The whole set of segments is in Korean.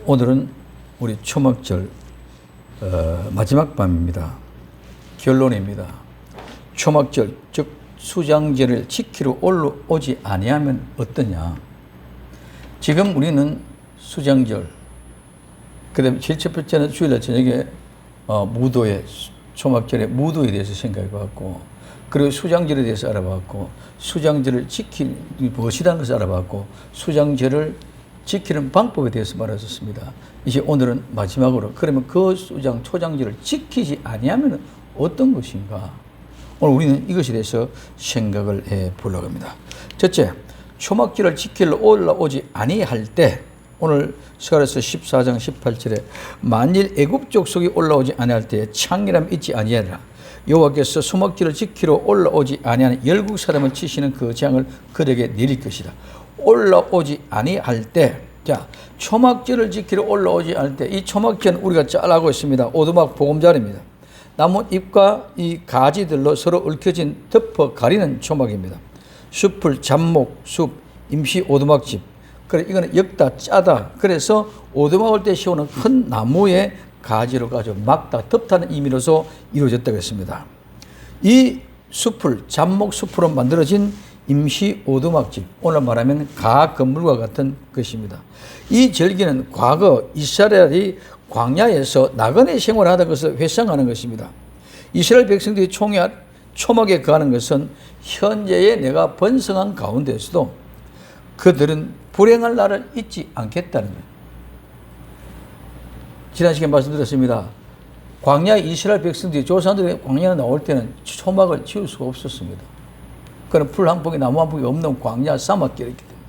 오늘은 우리 초막절 마지막 밤입니다. 결론입니다. 초막절 즉 수장절을 지키러 올라오지 아니하면 어떠냐. 지금 우리는 수장절, 그다음에 제일 첫 번째는 주일날 저녁에 무도회, 초막절의 무도에 대해서 생각해봤고, 그리고 수장절에 대해서 알아봤고, 수장절을 지키는 무엇이라는 것을 알아봤고, 수장절을 지키는 방법에 대해서 말했었습니다. 이제 오늘은 마지막으로, 그러면 그 수장, 초장절을 지키지 아니하면 어떤 것인가? 오늘 우리는 이것에 대해서 생각을 해 보려고 합니다. 첫째, 초막절을 지키러 올라오지 아니할 때, 오늘 스가랴서 14장 18절에 만일 애굽 족속이 올라오지 아니할 때에 창이람 있지 아니하리라. 여호와께서 초막절을 지키러 올라오지 아니하는 열국 사람을 치시는 그 재앙을 그에게 내릴 것이다. 올라오지 아니할 때, 자, 초막절을 지키러 올라오지 않을 때, 이 초막절은 우리가 잘 알고 있습니다. 오두막 보금자리입니다. 나뭇잎과 이 가지들로 서로 얽혀진 덮어 가리는 초막입니다. 숲을 잡목, 숲, 임시 오두막집. 그래, 이거는 엮다, 짜다. 그래서 오두막을 때 씌우는 큰 나무의 가지로 가지고 막다, 덮다는 의미로서 이루어졌다고 했습니다. 이 숲을, 잡목 숲으로 만들어진 임시 오두막집, 오늘 말하면 가 건물과 같은 것입니다. 이 절기는 과거 이스라엘이 광야에서 나그네 생활하던 것을 회상하는 것입니다. 이스라엘 백성들이 초막에 거하는 것은 현재의 내가 번성한 가운데서도 그들은 불행할 날을 잊지 않겠다는 거예요. 지난 시간에 말씀드렸습니다. 광야 이스라엘 백성들이, 조상들이 광야에 나올 때는 초막을 지을 수가 없었습니다. 그는 풀 한 폭이 나무 한 폭이 없는 광야 사막길이었기 때문에.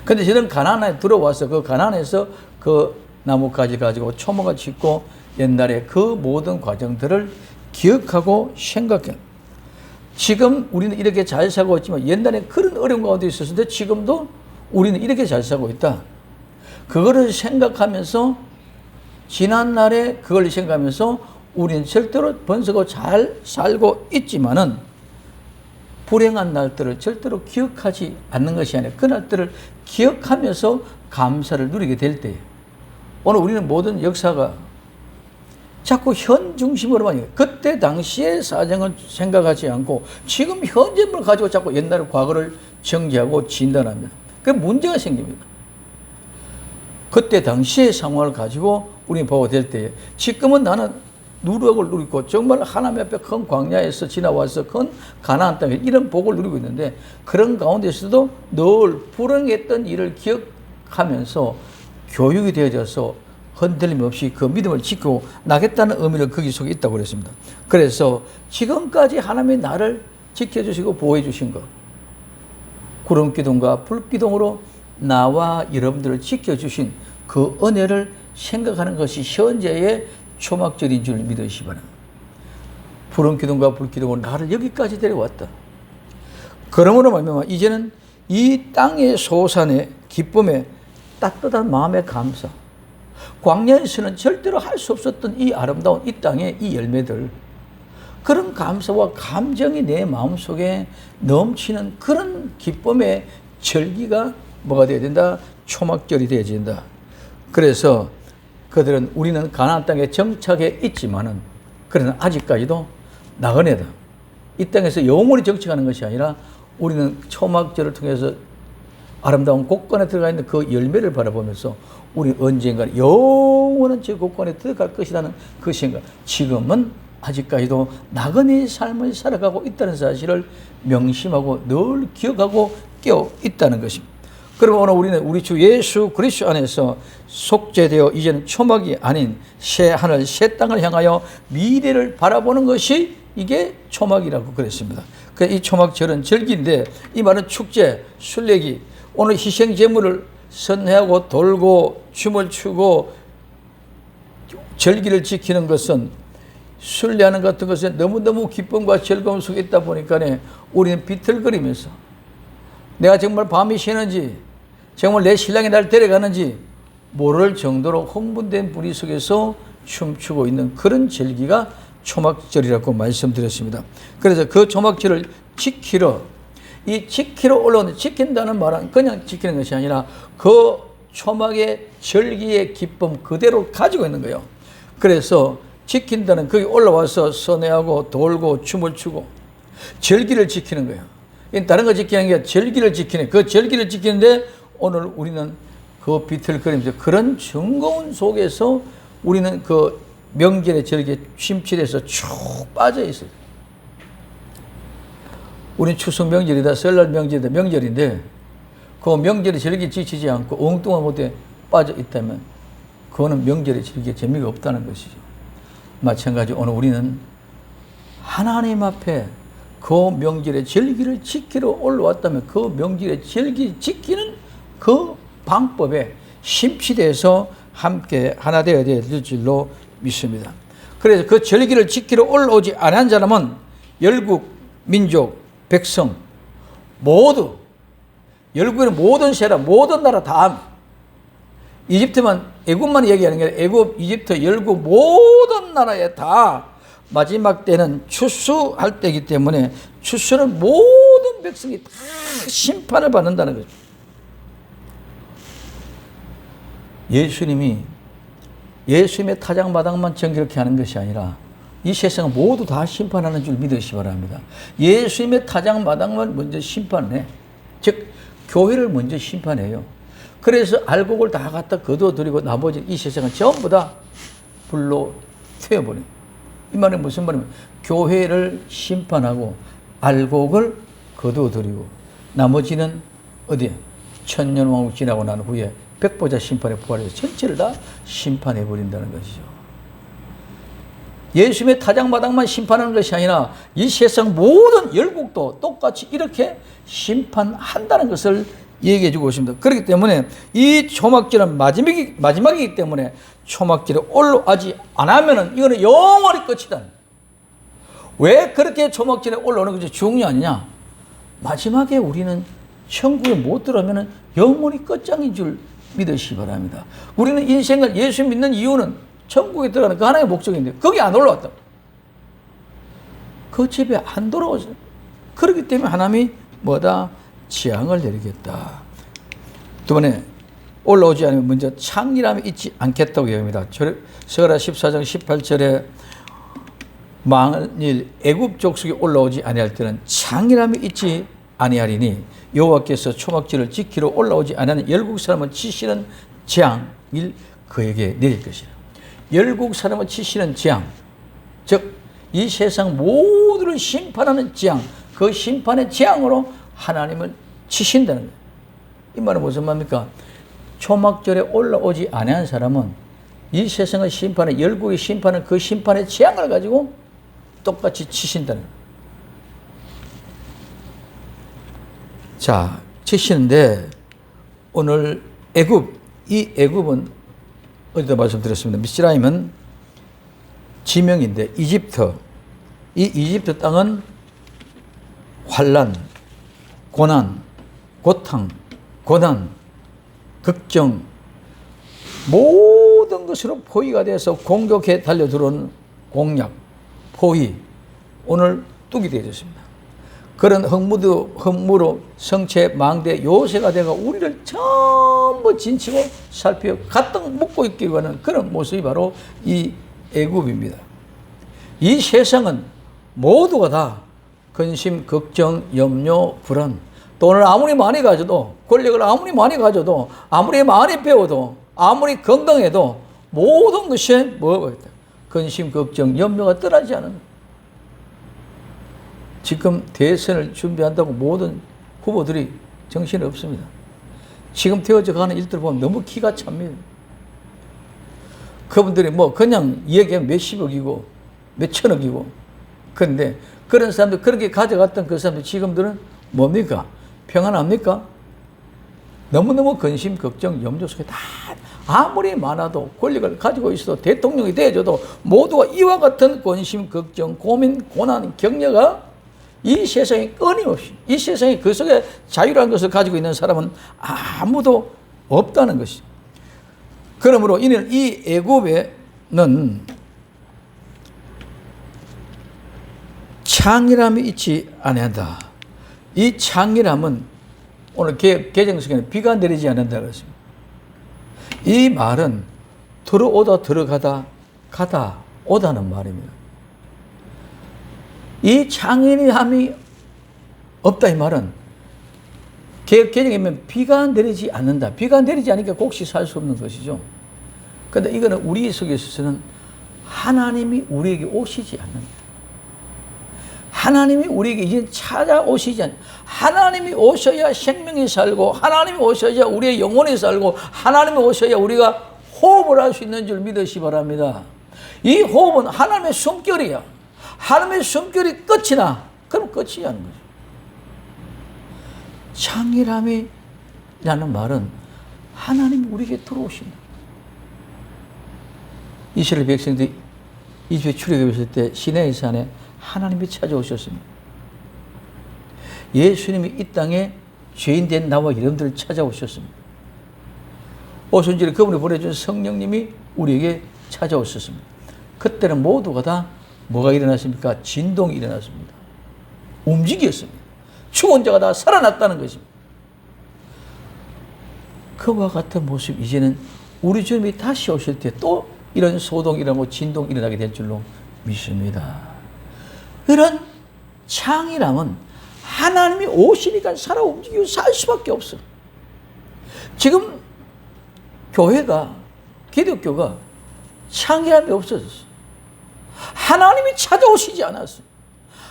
그런데 저는 가나안에 들어와서 그 가나안에서 그 나무까지 가지고 초막을 짓고 옛날에 그 모든 과정들을 기억하고 생각해. 지금 우리는 이렇게 잘 살고 있지만 옛날에 그런 어려운 가운데 있었는데 지금도 우리는 이렇게 잘 살고 있다. 그거를 생각하면서 지난날에 그걸 생각하면서 우리는 절대로 번성하고 잘 살고 있지만은 불행한 날들을 절대로 기억하지 않는 것이 아니라 그 날들을 기억하면서 감사를 누리게 될 때, 오늘 우리는 모든 역사가 자꾸 현 중심으로만 해요. 그때 당시의 사정을 생각하지 않고 지금 현재를 가지고 자꾸 옛날의 과거를 정지하고 진단합니다. 그 문제가 생깁니다. 그때 당시의 상황을 가지고 우리는 보고 될 때에 지금은 나는 누력을 누리고 정말 하나님 앞에 큰 광야에서 지나와서 큰 가나안 땅에 이런 복을 누리고 있는데, 그런 가운데서도 늘 불행했던 일을 기억하면서 교육이 되어져서 흔들림 없이 그 믿음을 지키고 나겠다는 의미를 거기 속에 있다고 그랬습니다. 그래서 지금까지 하나님이 나를 지켜주시고 보호해 주신 것, 구름기둥과 불기둥으로 나와 여러분들을 지켜주신 그 은혜를 생각하는 것이 현재의 초막절인 줄 믿으시기 바랍니다. 구름기둥과 불기둥으로 나를 여기까지 데려왔다. 그러므로 말미암아 이제는 이 땅의 소산의 기쁨에 따뜻한 마음의 감사, 광야에서는 절대로 할 수 없었던 이 아름다운 이 땅의 이 열매들, 그런 감사와 감정이 내 마음속에 넘치는 그런 기쁨의 절기가 뭐가 되어야 된다? 초막절이 되어야 된다. 그래서 그들은, 우리는 가나안 땅에 정착해 있지만은 그러나 아직까지도 나그네다. 이 땅에서 영원히 정착하는 것이 아니라 우리는 초막절을 통해서 아름다운 곳간에 들어가 있는 그 열매를 바라보면서 우리 언젠가 영원한 저 곳간에 들어갈 것이라는 그 생각, 지금은 아직까지도 나그네의 삶을 살아가고 있다는 사실을 명심하고 늘 기억하고 깨어 있다는 것입니다. 그러면 오늘 우리는 우리 주 예수 그리스도 안에서 속죄되어 이제는 초막이 아닌 새 하늘 새 땅을 향하여 미래를 바라보는 것이 이게 초막이라고 그랬습니다. 이 초막절은 절기인데, 이 말은 축제, 순례기, 오늘 희생제물을 선회하고 돌고 춤을 추고 절기를 지키는 것은, 순례하는 같은 것은 너무너무 기쁨과 즐거움 속에 있다 보니까 우리는 비틀거리면서 내가 정말 밤이 새는지, 정말 내 신랑이 날 데려가는지 모를 정도로 흥분된 분위 속에서 춤추고 있는 그런 절기가 초막절이라고 말씀드렸습니다. 그래서 그 초막절을 지키러, 이 지키러 올라오는, 지킨다는 말은 그냥 지키는 것이 아니라 그 초막의 절기의 기쁨 그대로 가지고 있는 거예요. 그래서 지킨다는 거기 올라와서 선회하고 돌고 춤을 추고 절기를 지키는 거예요. 다른 거 지키는 게 절기를 지키는, 그 절기를 지키는데 오늘 우리는 그 비틀거리면서 그런 즐거운 속에서 우리는 그 명절의 절기에 심취돼서 쭉 빠져 있어요. 우리는 추석 명절이다, 설날 명절이다, 명절인데 그 명절의 절기에 지치지 않고 엉뚱한 곳에 빠져 있다면 그거는 명절의 절기에 재미가 없다는 것이죠. 마찬가지로 오늘 우리는 하나님 앞에 그 명절의 절기를 지키러 올라왔다면 그 명절의 절기 지키는 그 방법에 심취돼서 함께 하나 되어야 될 줄로 믿습니다. 그래서 그 절기를 지키러 올라오지 않은 사람은 열국, 민족, 백성 모두, 열국에는 모든 세라, 모든 나라 다, 이집트만, 애굽만 얘기하는 게 아니라 애굽, 이집트, 열국 모든 나라에 다 마지막 때는 추수할 때이기 때문에 추수는 모든 백성이 다 심판을 받는다는 거죠. 예수님의 타작마당만 정결케 하는 것이 아니라 이 세상은 모두 다 심판하는 줄 믿으시기 바랍니다. 예수님의 타작마당만 먼저 심판해. 즉 교회를 먼저 심판해요. 그래서 알곡을 다 갖다 거둬들이고 나머지 이 세상은 전부 다 불로 태워버려요. 이 말은 무슨 말이냐면 교회를 심판하고 알곡을 거둬들이고 나머지는 어디에? 천년왕국 지나고 난 후에 백보자 심판에 부활해서 전체를 다 심판해버린다는 것이죠. 예수님의 타작마당만 심판하는 것이 아니라 이 세상 모든 열국도 똑같이 이렇게 심판한다는 것을 얘기해 주고 있습니다. 그렇기 때문에 이 초막절은 마지막이기 때문에 초막절에 올라오지 않으면 이거는 영원히 끝이다. 왜 그렇게 초막절에 올라오는 것이 중요하냐? 마지막에 우리는 천국에 못 들어오면 영원히 끝장인 줄 믿으시기 바랍니다. 우리는 인생을 예수 믿는 이유는 천국에 들어가는 그 하나의 목적인데 거기 안 올라왔다. 그 집에 안 돌아오죠. 그렇기 때문에 하나님이 뭐다? 재앙을 내리겠다. 두 번에 올라오지 않으면 먼저 창이람이 있지 않겠다고 얘기합니다. 스가랴 14장 18절에 만일 애굽 족속이 올라오지 아니할 때는 창이람이 있지 아니하리니 여호와께서 초막절을 지키러 올라오지 아니하는 열국 사람을 치시는 재앙을 그에게 내릴 것이라. 열국 사람을 치시는 재앙, 즉 이 세상 모두를 심판하는 재앙, 그 심판의 재앙으로 하나님을 치신다는 거예요. 이 말은 무슨 말입니까? 초막절에 올라오지 아니한 사람은 이 세상의 심판에, 열국의 심판은 그 심판의 재앙을 가지고 똑같이 치신다는 거예요. 자, 치시는데 오늘 애굽, 이 애굽은 어디다 말씀드렸습니다. 미스라임은 지명인데 이집트, 이 이집트 땅은 환난, 고난, 고탕, 고난, 걱정 모든 것으로 포위가 돼서 공격해 달려들어오는 공략, 포위, 오늘 뚝이 되어졌습니다. 그런 흙무로 성체 망대 요새가 되어 우리를 전부 진치고 살피고 가득 묶고 있기 위한 그런 모습이 바로 이 애굽입니다. 이 세상은 모두가 다 근심, 걱정, 염려, 불안, 돈을 아무리 많이 가져도, 권력을 아무리 많이 가져도, 아무리 많이 배워도, 아무리 건강해도 모든 것이 뭐가 있다? 근심, 걱정, 염려가 떠나지 않은. 지금 대선을 준비한다고 모든 후보들이 정신이 없습니다. 지금 되어져 가는 일들 보면 너무 기가 찹니다. 그분들이 뭐 그냥 얘기하면 몇십억이고 몇천억이고, 그런데 그런 사람들, 그렇게 가져갔던 그 사람들 지금들은 뭡니까? 평안합니까? 너무너무 근심, 걱정, 염려 속에 다 아무리 많아도 권력을 가지고 있어도 대통령이 되어줘도 모두가 이와 같은 근심, 걱정, 고민, 고난, 격려가 이 세상에 끊임없이, 이 세상에 그 속에 자유라는 것을 가지고 있는 사람은 아무도 없다는 것이죠. 그러므로 이는 이 애굽에는 창이람이 있지 아니한다. 이 창이람은 오늘 개정성에는 비가 내리지 않는다 그랬습니다. 이 말은 들어오다 들어가다 가다 오다는 말입니다. 이 창의함이 없다 이 말은 개정에 보면 비가 내리지 않는다. 비가 내리지 않으니까 곡식 살 수 없는 것이죠. 그런데 이거는 우리 속에 있어서는 하나님이 우리에게 오시지 않는다. 하나님이 우리에게 이제 찾아오시지 않는다. 하나님이 오셔야 생명이 살고 하나님이 오셔야 우리의 영혼이 살고 하나님이 오셔야 우리가 호흡을 할 수 있는 줄 믿으시 바랍니다. 이 호흡은 하나님의 숨결이야. 하나님의 숨결이 끝이 나. 그럼 끝이 하는 거죠. 창의함이라는 말은 하나님이 우리에게 들어오신다. 이스라엘 백성들이 이집트에 출애굽했을 때 시내의 산에 하나님이 찾아오셨습니다. 예수님이 이 땅에 죄인된 나와 여러분들을 찾아오셨습니다. 오순절에 그분이 보내준 성령님이 우리에게 찾아오셨습니다. 그때는 모두가 다 뭐가 일어났습니까? 진동이 일어났습니다. 움직였습니다. 죽은 자가 다 살아났다는 것입니다. 그와 같은 모습 이제는 우리 주님이 다시 오실 때 또 이런 소동이 일어나고 진동이 일어나게 될 줄로 믿습니다. 이런 창의함은 하나님이 오시니까 살아 움직이고 살 수밖에 없어. 지금 교회가 기독교가 창의함이 없어졌어. 하나님이 찾아오시지 않았어.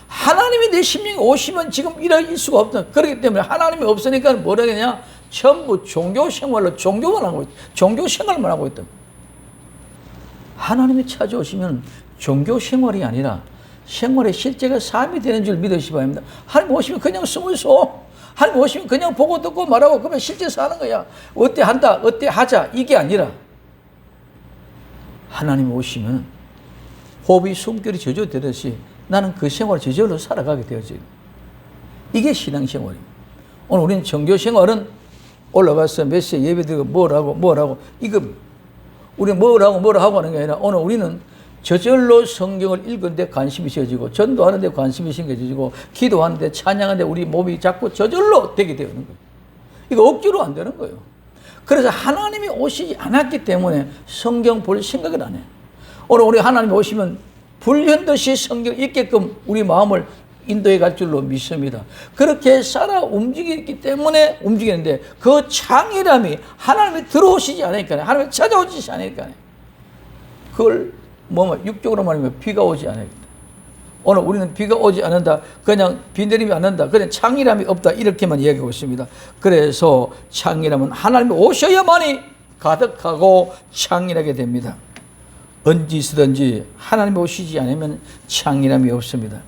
하나님이 내 심령에 오시면 지금 이럴 수가 없다. 그렇기 때문에 하나님이 없으니까 뭐라 그러냐? 전부 종교 생활로 종교만 하고 있다. 종교 생활만 하고 있다. 하나님이 찾아오시면 종교 생활이 아니라 생활의 실제가 삶이 되는 줄 믿으시 바랍니다. 하나님 오시면 그냥 숨을 쉬어. 하나님 오시면 그냥 보고 듣고 말하고 그러면 실제 사는 거야. 어때 한다, 어때 하자 이게 아니라 하나님 오시면 호흡이 숨결이 저절되듯이 나는 그 생활을 저절로 살아가게 되어져요. 이게 신앙생활입니다. 오늘 우리는 종교생활은 올라가서 몇 시에 예배드리고 뭘 하고 이거 우리는 뭘 하고 하는 게 아니라 오늘 우리는 저절로 성경을 읽는데 관심이 생겨지고 전도하는데 관심이 생겨지고 기도하는데 찬양하는데 우리 몸이 자꾸 저절로 되게 되는 거예요. 이거 억지로 안 되는 거예요. 그래서 하나님이 오시지 않았기 때문에 성경 볼 생각을 안 해요. 오늘 우리 하나님이 오시면 불현듯이 성경 읽게끔 우리 마음을 인도해 갈 줄로 믿습니다. 그렇게 살아 움직이기 때문에 움직이는데 그 창의함이 하나님이 들어오시지 않으니까 하나님이 찾아오시지 않으니까 그걸 육적으로 말하면 비가 오지 않으니까 오늘 우리는 비가 오지 않는다. 그냥 비 내림이 않는다. 그냥 창의함이 없다. 이렇게만 이야기하고 있습니다. 그래서 창의함은 하나님이 오셔야만이 가득하고 창의하게 됩니다. 언제 있으든지 하나님이 오시지 않으면 창의함이 없습니다.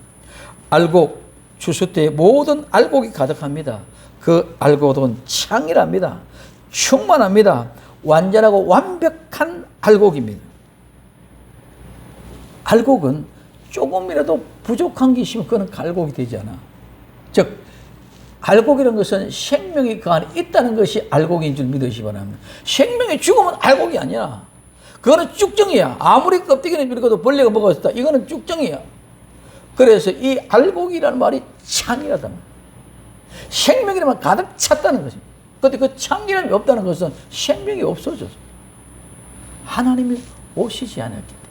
알곡, 추수 때 모든 알곡이 가득합니다. 그 알곡은 창의랍니다. 충만합니다. 완전하고 완벽한 알곡입니다. 알곡은 조금이라도 부족한 게 있으면 그건 알곡이 되지 않아. 즉 알곡이라는 것은 생명이 그 안에 있다는 것이 알곡인 줄 믿으시기 바랍니다. 생명이 죽으면 알곡이 아니야. 그거는 쭉정이야. 아무리 껍데기는 줄이고도 벌레가 먹었다. 이거는 쭉정이야. 그래서 이 알곡이라는 말이 창이라다. 생명이라면 가득 찼다는 것입니다. 그런데 그 창이람이 없다는 것은 생명이 없어졌어. 하나님이 오시지 않았기 때문에.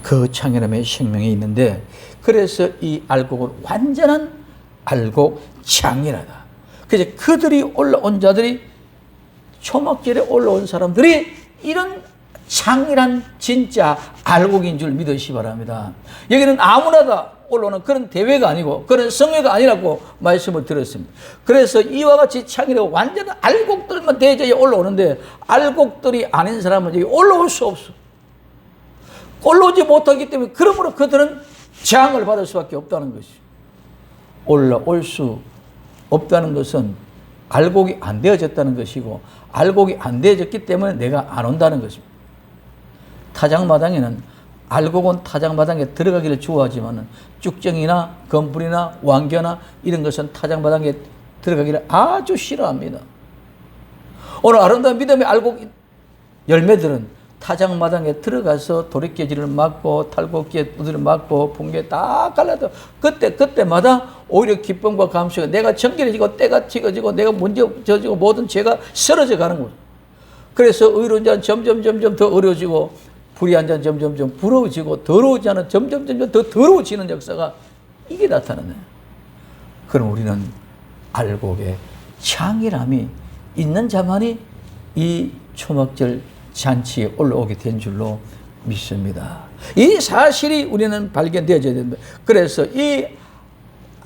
그 창이람에 생명이 있는데 그래서 이 알곡은 완전한 알곡 창이라다. 그래서 그들이 올라온 자들이 초막절에 올라온 사람들이 이런 창이란 진짜 알곡인 줄 믿으시기 바랍니다. 여기는 아무나 다 올라오는 그런 대회가 아니고 그런 성회가 아니라고 말씀을 드렸습니다. 그래서 이와 같이 창이라고 완전한 알곡들만 대저에 올라오는데 알곡들이 아닌 사람은 여기 올라올 수 없어. 올라오지 못하기 때문에 그러므로 그들은 재앙을 받을 수밖에 없다는 것이죠. 올라올 수 없다는 것은 알곡이 안 되어졌다는 것이고 알곡이 안 되어졌기 때문에 내가 안 온다는 것입니다. 타작마당에는 알곡은 타작마당에 들어가기를 좋아하지만 쭉정이나 건불이나 왕겨나 이런 것은 타작마당에 들어가기를 아주 싫어합니다. 오늘 아름다운 믿음의 알곡 열매들은 타작마당에 들어가서 도리깨질을 맞고 탈곡기에 두드려 맞고 붕괴 다 갈라도 그때마다 오히려 기쁨과 감사가 내가 정결해지고 때가 찍어지고 내가 문제 져지고 모든 죄가 쓰러져 가는 거예요. 그래서 의로운 자는 점점 더 어려워지고 불의한 자는 점점 부러워지고 더러운 자는 점점 더 더러워지는 역사가 이게 나타나네. 그럼 우리는 알곡의 창이람이 있는 자만이 이 초막절 잔치에 올라오게 된 줄로 믿습니다. 이 사실이 우리는 발견되어져야 됩니다. 그래서 이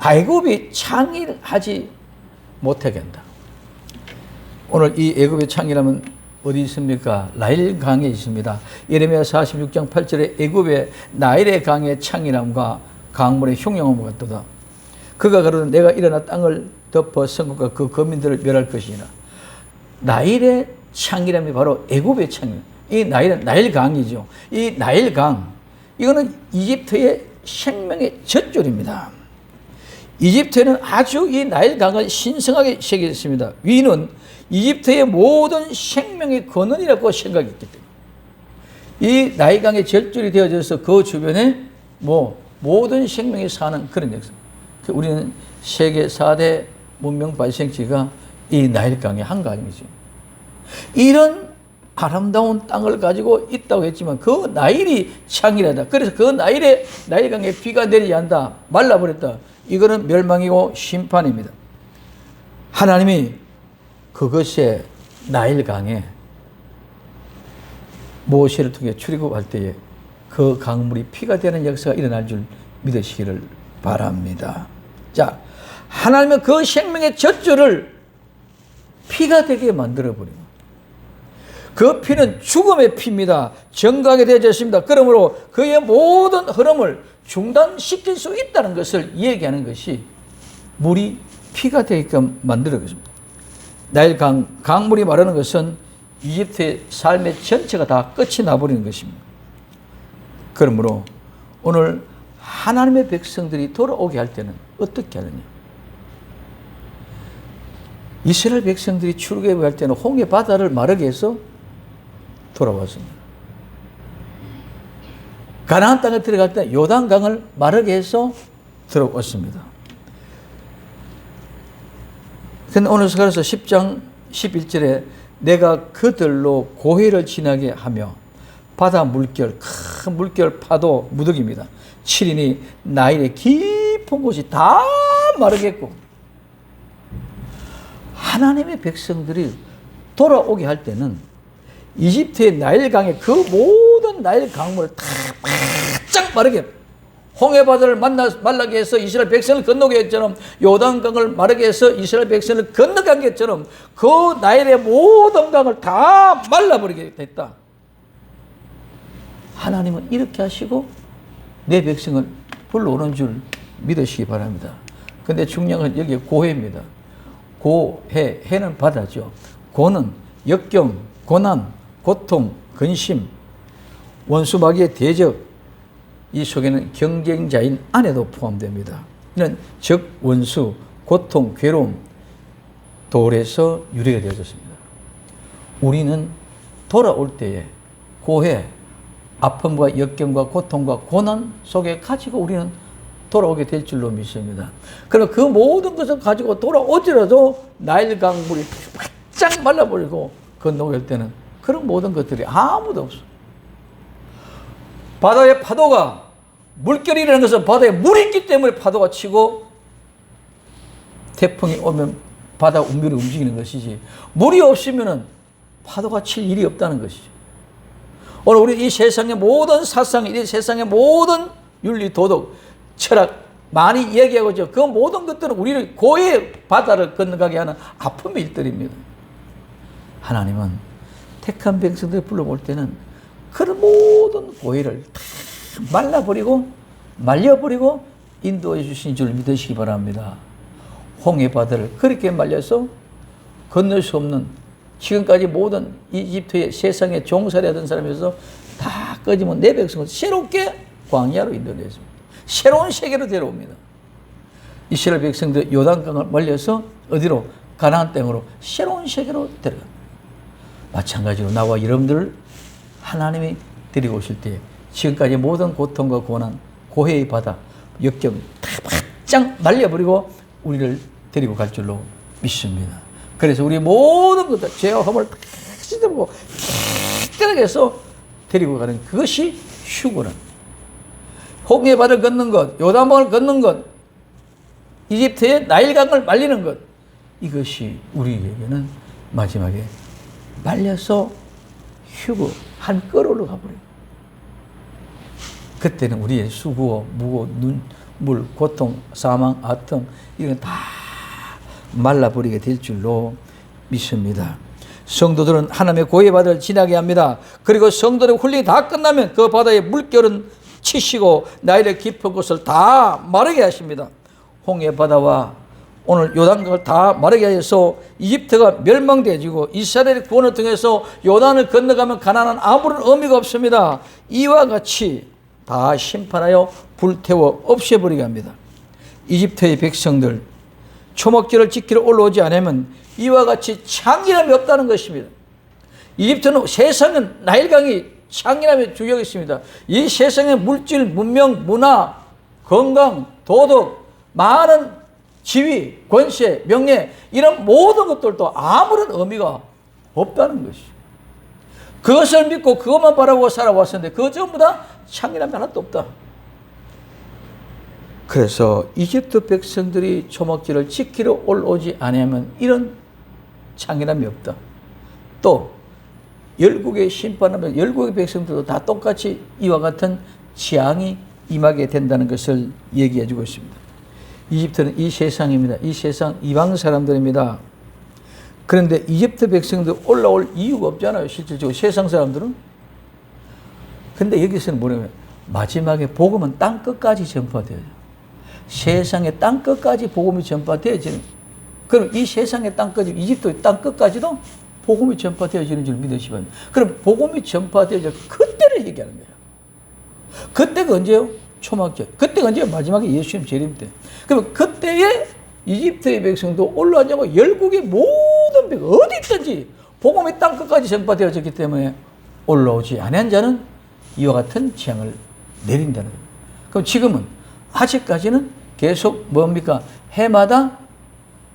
애굽이 창일하지 못하게 한다. 오늘 이 애굽의 창이라면 어디 있습니까? 나일 강에 있습니다. 예레미야 46장 8절에 애굽의 나일의 강의 창이람과 강물의 흉용함과 같도다. 그가 가로되 내가 일어나 땅을 덮어 성국과 그 거민들을 멸할 것이니라. 나일의 창이람이 바로 애굽의 창이람. 이 나일은 나일 강이죠. 이 나일 강, 이거는 이집트의 생명의 젖줄입니다. 이집트는 아주 이 나일 강을 신성하게 새겼습니다. 위는 이집트의 모든 생명의 근원이라고 생각했기 때문에 이 나일 강의 젖줄이 되어져서 그 주변에 모든 생명이 사는 그런 역사. 우리는 세계 4대 문명 발생지가 이 나일 강의 한가운이죠. 이런 아름다운 땅을 가지고 있다고 했지만 그 나일이 창이라다. 그래서 그 나일 강에 비가 내리지 않다. 말라버렸다. 이거는 멸망이고 심판입니다. 하나님이 그것에 나일 강에 모세를 통해 출애굽할 때에 그 강물이 피가 되는 역사가 일어날 줄 믿으시기를 바랍니다. 자, 하나님은 그 생명의 젖줄을 피가 되게 만들어버립니다. 그 피는 죽음의 피입니다. 정각에 되어졌습니다. 그러므로 그의 모든 흐름을 중단시킬 수 있다는 것을 얘기하는 것이 물이 피가 되게끔 만들어 것입니다. 나일 강물이 마르는 것은 이집트의 삶의 전체가 다 끝이 나버리는 것입니다. 그러므로 오늘 하나님의 백성들이 돌아오게 할 때는 어떻게 하느냐? 이스라엘 백성들이 출애굽할 때는 홍해 바다를 마르게 해서 돌아왔습니다. 가나안 땅에 들어갈 때 요단강을 마르게 해서 들어왔습니다. 그런데 오늘 스가랴서 10장 11절에 내가 그들로 고해를 지나게 하며 바다 물결, 큰 물결 파도 무더기입니다. 7인이 나일의 깊은 곳이 다 마르겠고, 하나님의 백성들이 돌아오게 할 때는 이집트의 나일강의 그 모든 나일 강물을 다 바짝 마르게, 홍해바다를 말라게 해서 이스라엘 백성을 건너게 했처럼, 요단강을 마르게 해서 이스라엘 백성을 건너가게 했처럼 그 나일의 모든 강을 다 말라버리게 됐다. 하나님은 이렇게 하시고 내 백성을 불러오는 줄 믿으시기 바랍니다. 근데 중요한 건 여기에 고해입니다. 고해, 해는 바다죠. 고는 역경, 고난, 고통, 근심, 원수마귀의 대적, 이 속에는 경쟁자인 아내도 포함됩니다. 이는 적, 원수, 고통, 괴로움, 돌에서 유래가 되어졌습니다. 우리는 돌아올 때에 고해, 아픔과 역경과 고통과 고난 속에 가지고 우리는 돌아오게 될 줄로 믿습니다. 그럼 그 모든 것을 가지고 돌아오더라도 나일 강물이 바짝 말라버리고 건너올 때는 그런 모든 것들이 아무도 없어. 바다의 파도가, 물결이라는 것은 바다에 물이 있기 때문에 파도가 치고 태풍이 오면 바다 운명이 움직이는 것이지, 물이 없으면 파도가 칠 일이 없다는 것이죠. 오늘 우리 이 세상의 모든 사상, 이 세상의 모든 윤리, 도덕, 철학 많이 얘기하고 있죠. 그 모든 것들은 우리를 고해의 바다를 건너가게 하는 아픔의 일들입니다. 하나님은 택한 백성들을 불러볼 때는 그런 모든 고해를 다 말라버리고 말려버리고 인도해 주신 줄 믿으시기 바랍니다. 홍해 바다를 그렇게 말려서 건널 수 없는, 지금까지 모든 이집트의 세상에 종살이 하던 사람에서 다 꺼지면 내 백성을 새롭게 광야로 인도했습니다. 새로운 세계로 데려옵니다. 이스라엘 백성들 요단강을 말려서 어디로? 가나안 땅으로, 새로운 세계로 데려갑니다. 마찬가지로 나와 여러분들을 하나님이 데리고 오실 때 지금까지 모든 고통과 고난, 고해의 바다, 역경 다 바짝 말려버리고 우리를 데리고 갈 줄로 믿습니다. 그래서 우리 모든 것들, 죄와 허물 찢어보고 때려서 데리고 가는 그것이 휴거는 홍해바다를 걷는 것, 요단강을 걷는 것, 이집트의 나일강을 말리는 것, 이것이 우리에게는 마지막에 말려서 휴거 한 끓으로 가버려요. 그때는 우리의 수고, 무고, 눈물, 고통, 사망, 아픔 이건 다 말라버리게 될 줄로 믿습니다. 성도들은 하나님의 고해 바다를 지나게 합니다. 그리고 성도들의 훈련이 다 끝나면 그 바다의 물결은 치시고 나일의 깊은 곳을 다 마르게 하십니다. 홍해 바다와 오늘 요단강을 다 마르게 하여서 이집트가 멸망되어지고 이스라엘의 구원을 통해서 요단을 건너가면 가나안은 아무런 의미가 없습니다. 이와 같이 다 심판하여 불태워 없애버리게 합니다. 이집트의 백성들 초막절을 지키러 올라오지 않으면 이와 같이 창기람이 없다는 것입니다. 이집트는 세상은 나일강이 창기람의 주역이 있습니다. 이 세상의 물질, 문명, 문화, 건강, 도덕, 많은 지위, 권세, 명예 이런 모든 것들도 아무런 의미가 없다는 것이죠. 그것을 믿고 그것만 바라보고 살아왔었는데 그거 전부 다 창기람이 하나도 없다. 그래서 이집트 백성들이 초막절을 지키러 올라오지 않으면 이런 창기람이 없다. 또 열국의 심판하면 열국의 백성들도 다 똑같이 이와 같은 재앙이 임하게 된다는 것을 얘기해 주고 있습니다. 이집트는 이 세상입니다. 이 세상 이방 사람들입니다. 그런데 이집트 백성들 올라올 이유가 없잖아요. 실질적으로 세상 사람들은. 근데 여기서는 뭐냐면 마지막에 복음은 땅 끝까지 전파돼요. 세상의 땅 끝까지 복음이 전파되어지는, 그럼 이 세상의 땅 끝까지, 이집트의 땅 끝까지도 복음이 전파되어지는 줄 믿으시면, 그럼 복음이 전파되어질 그때를 얘기하는 거예요. 그때가 언제요? 초막절. 그때가 언제요? 마지막에 예수님 재림 때. 그러면 그때에 이집트의 백성도 올라가자고 열국의 모든 백성 어디 있든지 복음이 땅 끝까지 전파되어졌기 때문에 올라오지 않은 자는 이와 같은 재앙을 내린다는 거예요. 그럼 지금은 아직까지는 계속 뭡니까? 해마다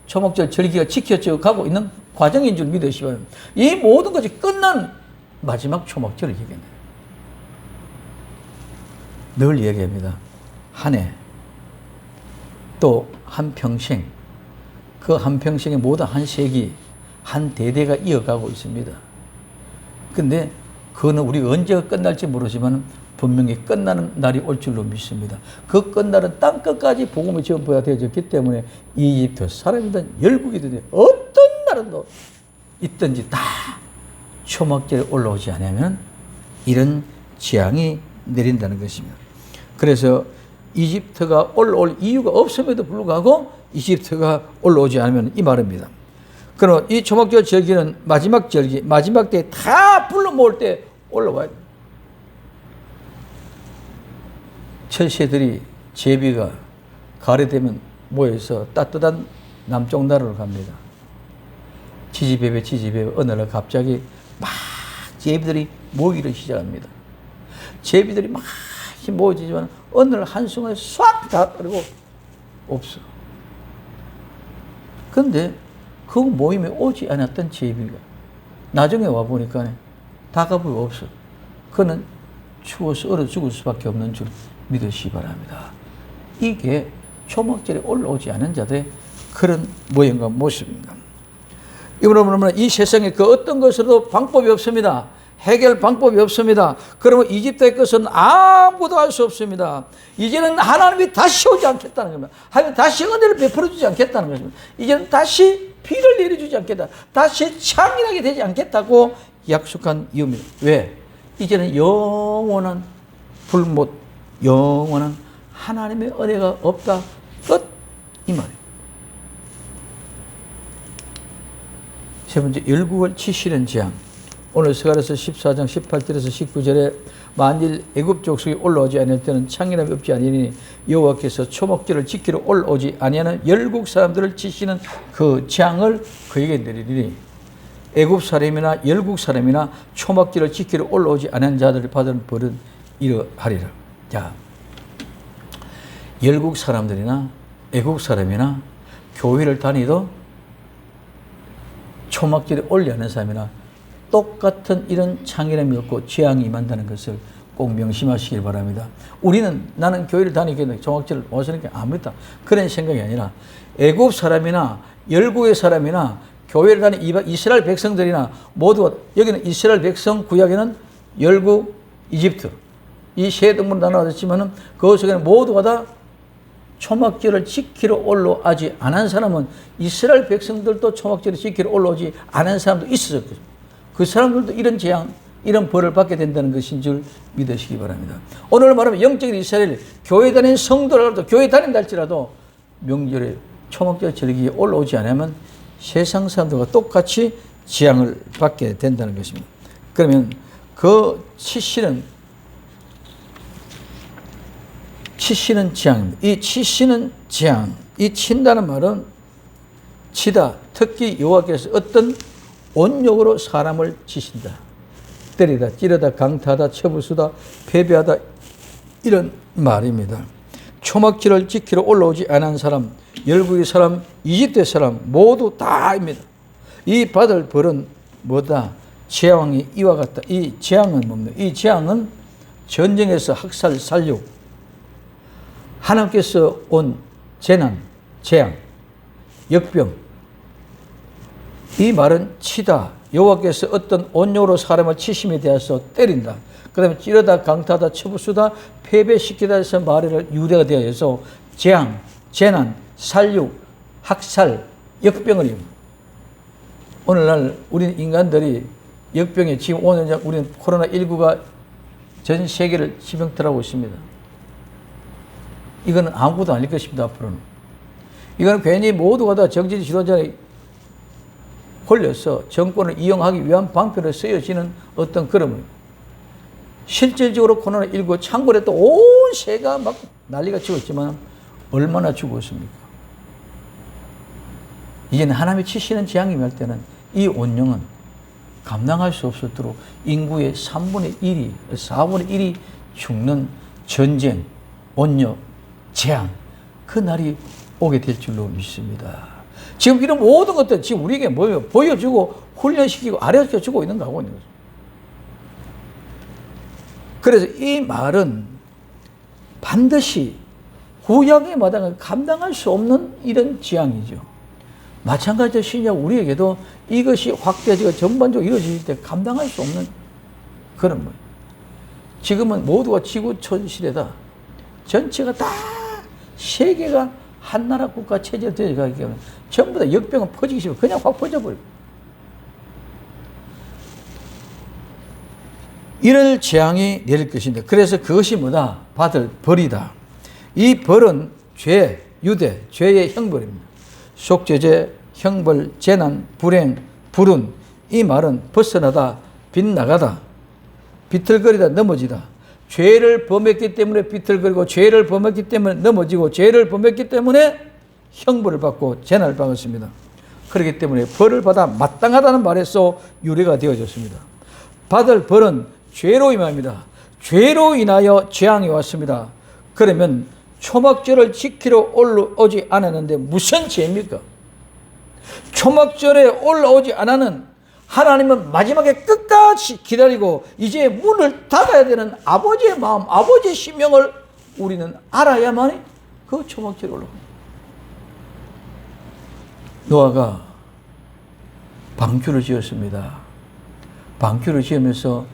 초막절 절기가 지켜져 가고 있는 과정인 줄 믿으시면 이 모든 것이 끝난 마지막 초막절을 얘기합니다. 늘 얘기합니다. 한 해, 또 한 평생, 그 한 평생의 모든 한 세기, 한 대대가 이어가고 있습니다. 근데 그거는 우리가 언제가 끝날지 모르지만 분명히 끝나는 날이 올 줄로 믿습니다. 그 끝날은 땅 끝까지 복음이 전파가 되어졌기 때문에 이집트 사람이든 열국이든 어떤 나라도 있든지 다 초막절에 올라오지 않으면 이런 재앙이 내린다는 것입니다. 그래서 이집트가 올라올 이유가 없음에도 불구하고 이집트가 올라오지 않으면 이 말입니다. 그럼 이 초막절 절기는 마지막 절기, 마지막 때 다 불러 모을 때 올라와야 돼요. 철새들이 제비가 가을이 되면 모여서 따뜻한 남쪽 나라로 갑니다. 지지배배 어느 날 갑자기 막 제비들이 모이기 시작합니다. 제비들이 막 모여지지만 어느 날 한순간에 싹 다 떨고 없어. 그런데 그 모임에 오지 않았던 제비가 나중에 와보니까 다 가보고 없어. 그는 추워서 얼어 죽을 수밖에 없는 줄 믿으시기 바랍니다. 이게 초막절에 올라오지 않은 자들의 그런 모양과 모습입니다. 여러분, 이 세상에 그 어떤 것으로도 방법이 없습니다. 해결 방법이 없습니다. 그러면 이집트의 것은 아무도 할 수 없습니다. 이제는 하나님이 다시 오지 않겠다는 겁니다. 하나님이 다시 은혜를 베풀어주지 않겠다는 것입니다. 이제는 다시 비를 내려주지 않겠다. 다시 창인하게 되지 않겠다고 약속한 이유입니다. 왜? 이제는 영원한 불못, 영원한 하나님의 은혜가 없다. 끝. 이 말이에요. 세 번째, 열국을 치시는 재앙. 오늘 스가랴서 14장 18절에서 19절에 만일 애굽 족속이 올라오지 않을 때는 창이람이 없지 아니니 여호와께서 초막절을 지키러 올라오지 아니하는 열국 사람들을 치시는 그 재앙을 그에게 내리리니 애굽 사람이나 열국 사람이나 초막절을 지키러 올라오지 않은 자들을 받은 벌은 이러하리라. 자, 열국 사람들이나 애국 사람이나 교회를 다니도 초막절에 올지 않은 사람이나 똑같은 이런 창의력이 없고 재앙이 임한다는 것을 꼭 명심하시길 바랍니다. 나는 교회를 다니게 되는데 초막절을 못 쓰는 게 아무렇다 그런 생각이 아니라 애굽 사람이나 열국의 사람이나 교회를 다니는 이스라엘 백성들이나 모두가 여기는 이스라엘 백성 구약에는 열국, 이집트 이 세 등분으로 나눠졌지만은 그 속에는 모두가 다 초막절을 지키러 올라오지 않은 사람은 이스라엘 백성들도 초막절을 지키러 올라오지 않은 사람도 있었거든요. 그 사람들도 이런 재앙, 이런 벌을 받게 된다는 것인 줄 믿으시기 바랍니다. 오늘 말하면 영적인 이스라엘, 교회 다니는 성도라도 교회 다닌다 할지라도 명절에 초막절 절기에 올라오지 않으면 세상 사람들과 똑같이 재앙을 받게 된다는 것입니다. 그러면 그 치시는 재앙입니다. 이 치시는 재앙, 이 친다는 말은 치다, 특히 여호와께서 어떤 온욕으로 사람을 치신다. 때리다, 찌르다, 강타하다, 쳐부수다, 패배하다 이런 말입니다. 초막절을 지키러 올라오지 않은 사람, 열국의 사람, 이집트의 사람 모두 다입니다. 이 받을 벌은 뭐다? 재앙이 이와 같다. 이 재앙은 뭡니까? 이 재앙은 전쟁에서 학살, 살육, 하나님께서 온 재난, 재앙, 역병. 이 말은 치다. 여호와께서 어떤 온유로 사람을 치심에 대해서 때린다. 그 다음에 찌르다, 강타하다, 쳐부수다, 패배시키다 해서 말을 유래가 되어 있어서 재앙, 재난, 살육, 학살, 역병을 입니다. 오늘날 우리 인간들이 역병에 지금 오늘 우리는 코로나19가 전 세계를 지병틀하고 있습니다. 이거는 아무것도 아닐 것입니다. 앞으로는. 이거는 괜히 모두가 다 정치 지도자에 홀려서 정권을 이용하기 위한 방편으로 쓰여지는 어떤 그런 실질적으로 코로나19 창궐에 또 온 세가 막 난리가 치고 있지만 얼마나 죽었습니까? 이제는 하나님이 치시는 재앙이 할 때는 이 온영은 감당할 수 없도록 인구의 3분의 1이, 4분의 1이 죽는 전쟁, 온역, 재앙, 그 날이 오게 될 줄로 믿습니다. 지금 이런 모든 것들 지금 우리에게 뭐예요? 보여주고 훈련시키고 아래시켜주고 있는 거고 있는 거죠. 그래서 이 말은 반드시 구약의 마당을 감당할 수 없는 이런 재앙이죠. 마찬가지로 신약 우리에게도 이것이 확대되고 전반적으로 이루어질 때 감당할 수 없는 그런 거예요. 지금은 모두가 지구촌 시대다. 전체가 다 세계가 한 나라 국가 체제로 되어가기 때문에 전부 다 역병은 퍼지기 싫어. 그냥 확 퍼져버려요. 이럴 재앙이 내릴 것인데, 그래서 그것이 뭐다? 받을 벌이다. 이 벌은 죄, 유대, 죄의 형벌입니다. 속죄죄, 형벌, 재난, 불행, 불운. 이 말은 벗어나다, 빗나가다, 비틀거리다, 넘어지다. 죄를 범했기 때문에 비틀거리고, 죄를 범했기 때문에 넘어지고, 죄를 범했기 때문에 형벌을 받고 재난을 받았습니다. 그렇기 때문에 벌을 받아 마땅하다는 말에서 유래가 되어졌습니다. 받을 벌은 죄로 임합니다. 죄로 인하여 재앙이 왔습니다. 그러면 초막절을 지키러 올라오지 않았는데 무슨 죄입니까? 초막절에 올라오지 않았는 하나님은 마지막에 끝까지 기다리고 이제 문을 닫아야 되는 아버지의 마음, 아버지의 심령을 우리는 알아야만이 그 초막절에 올라옵니다. 노아가 방주를 지었습니다. 방주를 지으면서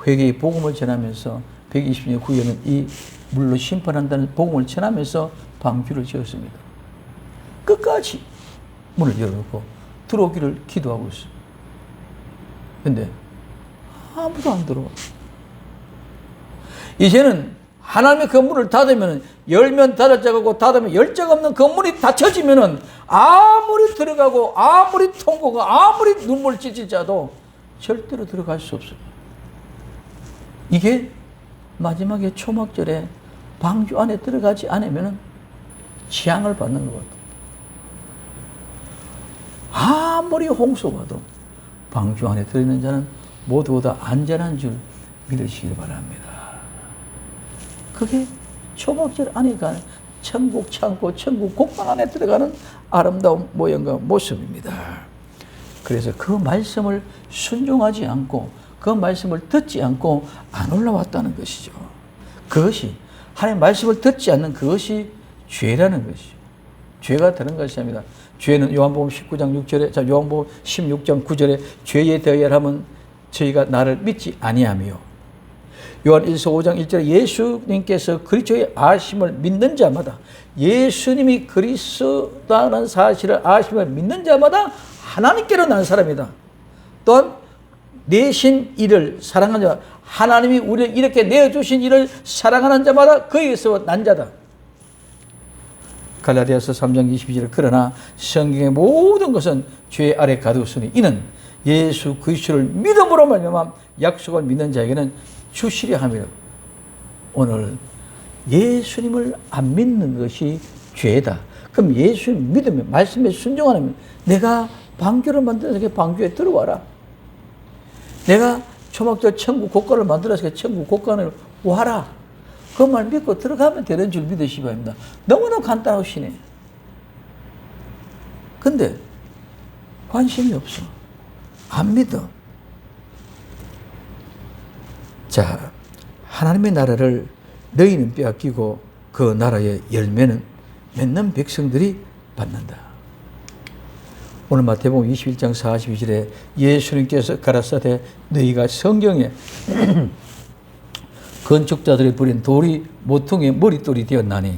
회개의 복음을 전하면서 120년 후에는 이 물로 심판한다는 복음을 전하면서 방주를 지었습니다. 끝까지 문을 열어놓고 들어오기를 기도하고 있습니다. 근데 아무도 안 들어와. 이제는 하나님의 그 문을 닫으면 열면 닫을 자가 없고 닫으면 열 자가 없는 그 문이 닫혀지면은 아무리 들어가고 아무리 통고가 아무리 눈물 찢을 자도 절대로 들어갈 수 없습니다. 이게 마지막에 초막절에 방주 안에 들어가지 않으면 재앙을 받는 거거든요. 아무리 홍수가 와도 방주 안에 들어있는 자는 모두 다 안전한 줄 믿으시길 바랍니다. 그게 초막절 안에 가는 천국 창고, 천국 곡방 안에 들어가는 아름다운 모양과 모습입니다. 그래서 그 말씀을 순종하지 않고 그 말씀을 듣지 않고 안 올라왔다는 것이죠. 그것이 하나님의 말씀을 듣지 않는 그것이 죄라는 것이죠. 죄가 다른 것이 아닙니다. 죄는 요한복음 19장 6절에, 자, 요한복음 16장 9절에 죄에 대하여 하면 저희가 나를 믿지 아니하며, 요한 1서 5장 1절에 예수님께서 그리스도의 아심을 믿는 자마다, 예수님이 그리스도라는 사실을 아심을 믿는 자마다 하나님께로 난 사람이다. 또한 내신 이를 사랑하는 자, 하나님이 우리를 이렇게 내어주신 이를 사랑하는 자마다 그에게서 난 자다. 갈라디아서 3장 22절에 그러나 성경의 모든 것은 죄 아래 가두었으니 이는 예수 그리스도를 믿음으로 말미암아 약속을 믿는 자에게는 주시려 함이라. 오늘 예수님을 안 믿는 것이 죄다. 그럼 예수님 믿으면, 말씀에 순종하면, 내가 방교를 만들어서 방교에 들어와라. 내가 초막절 천국 곡간을 만들어서 천국 곡간을 와라. 그 말 믿고 들어가면 되는 줄 믿으시기 바랍니다. 너무나 간단하시네. 근데 관심이 없어. 안 믿어. 자, 하나님의 나라를 너희는 빼앗기고 그 나라의 열매는 맺는 백성들이 받는다. 오늘 마태복음 21장 42절에 예수님께서 가라사대 너희가 성경에 건축자들이 버린 돌이 모퉁이의 머릿돌이 되었나니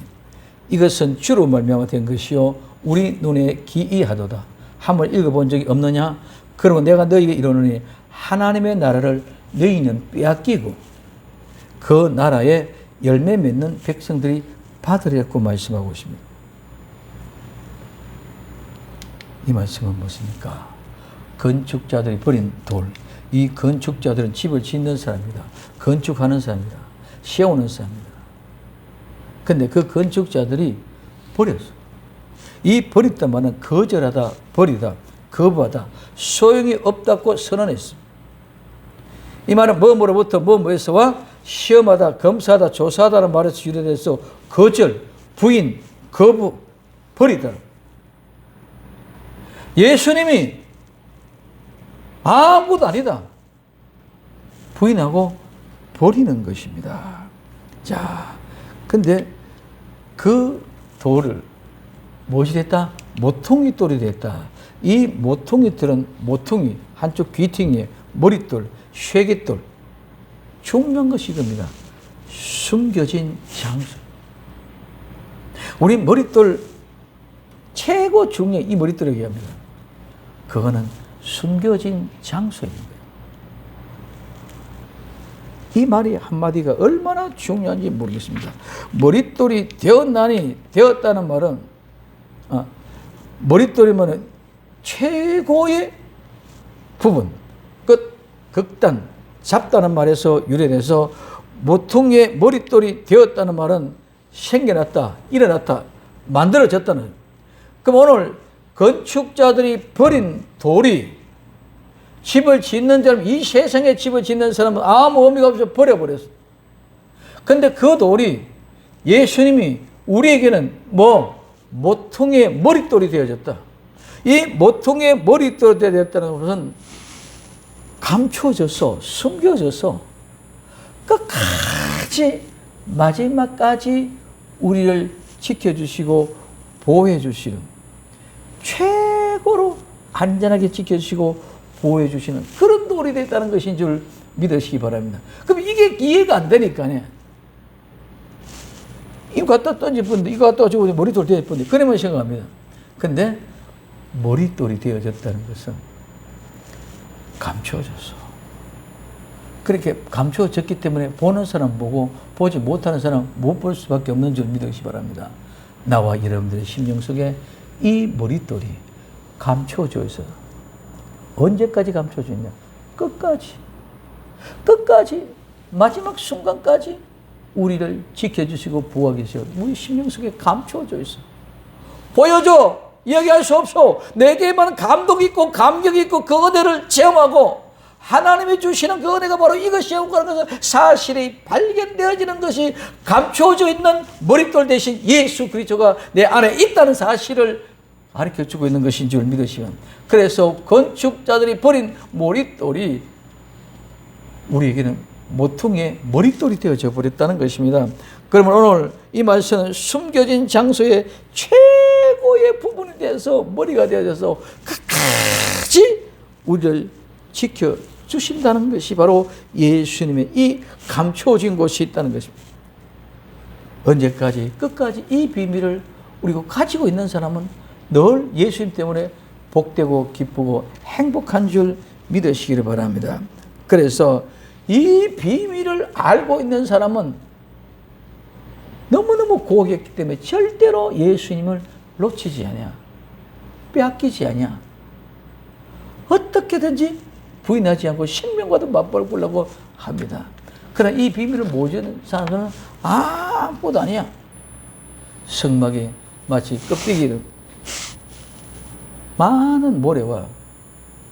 이것은 주로 말미암아 된 것이요 우리 눈에 기이하도다. 한번 읽어본 적이 없느냐? 그러면 내가 너희에게 이르노니 하나님의 나라를 너희는 빼앗기고 그 나라에 열매 맺는 백성들이 받으려고 말씀하고 있습니다. 이 말씀은 무엇입니까? 건축자들이 버린 돌. 이 건축자들은 집을 짓는 사람입니다. 건축하는 사람입니다. 세우는 사람입니다. 근데 그 건축자들이 버렸어. 이 버렸단 말은 거절하다, 버리다, 거부하다, 소용이 없다고 선언했어. 이 말은 뭐뭐로부터 뭐뭐에서와 시험하다, 검사하다, 조사하다는 말에서 유래돼서 거절, 부인, 거부, 버리다. 예수님이 아무것도 아니다. 부인하고 버리는 것입니다. 자, 근데 그 돌을 무엇이 됐다? 모퉁이 돌이 됐다. 이 모퉁이들은 모퉁이, 한쪽 귀퉁이에 머릿돌, 쇠깃돌, 중요한 것이 이겁니다. 숨겨진 장소. 우리 머릿돌 최고 중요한 이 머릿돌을 얘기합니다. 그거는 숨겨진 장소입니다. 이 말이 한마디가 얼마나 중요한지 모르겠습니다. 머릿돌이 되었나니, 되었다는 말은 머릿돌이면 최고의 부분, 끝, 극단, 잡다는 말에서 유래돼서 모퉁이의 머릿돌이 되었다는 말은 생겨났다, 일어났다, 만들어졌다는. 그럼 오늘 건축자들이 버린 돌이 집을 짓는 사람, 이 세상에 집을 짓는 사람은 아무 의미가 없어 버려버렸어. 근데 그 돌이 예수님이 우리에게는 모퉁이의 머릿돌이 되어졌다. 이 모퉁이의 머릿돌이 되었다는 것은 감춰져서, 숨겨져서 끝까지, 마지막까지 우리를 지켜주시고 보호해주시는, 최고로 안전하게 지켜주시고 보호해주시는 그런 돌이 됐다는 것인 줄 믿으시기 바랍니다. 그럼 이게 이해가 안 되니까요. 이거 갖다 던질뿐데, 이거 갖다 주고 머릿돌 되어뿐데, 그러면 생각합니다. 근데 머릿돌이 되어졌다는 것은 감춰졌어. 그렇게 감춰졌기 때문에 보는 사람 보고 보지 못하는 사람 못 볼 수밖에 없는 줄 믿으시기 바랍니다. 나와 여러분들의 심령 속에 이 머릿돌이 감춰져 있어. 언제까지 감춰져 있냐? 끝까지. 끝까지. 마지막 순간까지 우리를 지켜주시고 보호하기 위해서 우리 심령 속에 감춰져 있어. 보여줘. 이야기할 수 없어. 내게만 감동이 있고 감격이 있고 그 은혜를 체험하고 하나님이 주시는 그 은혜가 바로 이것이라고 하는 것은 사실이 발견되어지는 것이 감춰져 있는 머릿돌 대신 예수 그리스도가 내 안에 있다는 사실을 가르쳐주고 있는 것인 줄 믿으시면, 그래서 건축자들이 버린 머릿돌이 우리에게는 모퉁이의 머릿돌이 되어져 버렸다는 것입니다. 그러면 오늘 이 말씀은 숨겨진 장소의 최고의 부분에 대해서 머리가 되어져서 끝까지 우리를 지켜주신다는 것이 바로 예수님의 이 감춰진 곳이 있다는 것입니다. 언제까지? 끝까지 이 비밀을 우리가 가지고 있는 사람은 늘 예수님 때문에 복되고 기쁘고 행복한 줄 믿으시기를 바랍니다. 그래서 이 비밀을 알고 있는 사람은 너무너무 고귀했기 때문에 절대로 예수님을 놓치지 않아, 빼앗기지 않아. 어떻게든지 부인하지 않고 생명과도 맞벌고 합니다. 그러나 이 비밀을 모르는 사람들은 아무것도 아니야. 성막이 마치 껍데기를 많은 모래와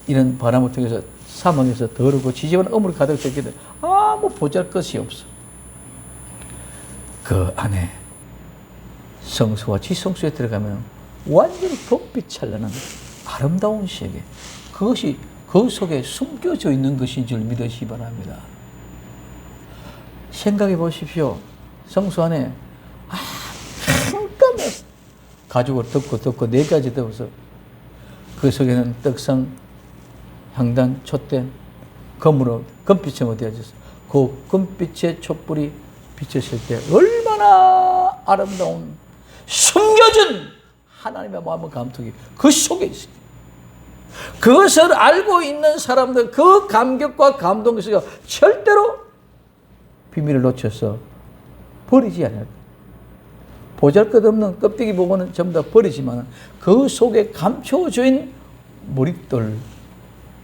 이런 바람을 통해서 사막에서 더럽고 지저분한 어물이 가득 찼기 때문에 아무 보잘것이 없어. 그 안에 성소와 지성소에 들어가면 완전히 빛 찬란한 아름다운 세계, 그것이 그 속에 숨겨져 있는 것인 줄 믿으시기 바랍니다. 생각해 보십시오. 성소 안에 깜깜해 가죽을 덮고 4가지 덮어서 그 속에는 떡상, 향단, 촛대, 금으로 금빛으로 되어져서 그 금빛의 촛불이 비쳤을 때 얼마나 아름다운 숨겨진 하나님의 마음의 감독이 그 속에 있습니다. 그것을 알고 있는 사람들, 그 감격과 감동 속에 절대로 비밀을 놓쳐서 버리지 않아요. 보잘것없는 껍데기 보고는 전부 다 버리지만 그 속에 감춰져 있는 머릿돌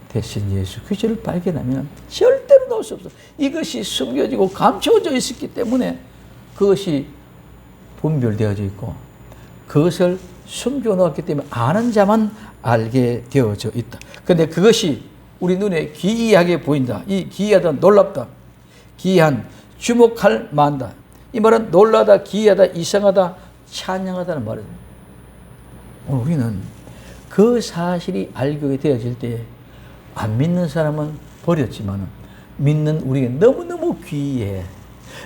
대신 예수 그리스도를 발견하면 절대로 놓을 수 없어. 이것이 숨겨지고 감춰져 있었기 때문에 그것이 분별되어져 있고, 그것을 숨겨놓았기 때문에 아는 자만 알게 되어져 있다. 그런데 그것이 우리 눈에 기이하게 보인다. 이 기이하다, 놀랍다, 기이한, 주목할 만다. 이 말은 놀라다, 기이하다, 이상하다, 찬양하다는 말이에요. 우리는 그 사실이 알게 되어질 때 안 믿는 사람은 버렸지만 믿는 우리가 너무너무 귀해,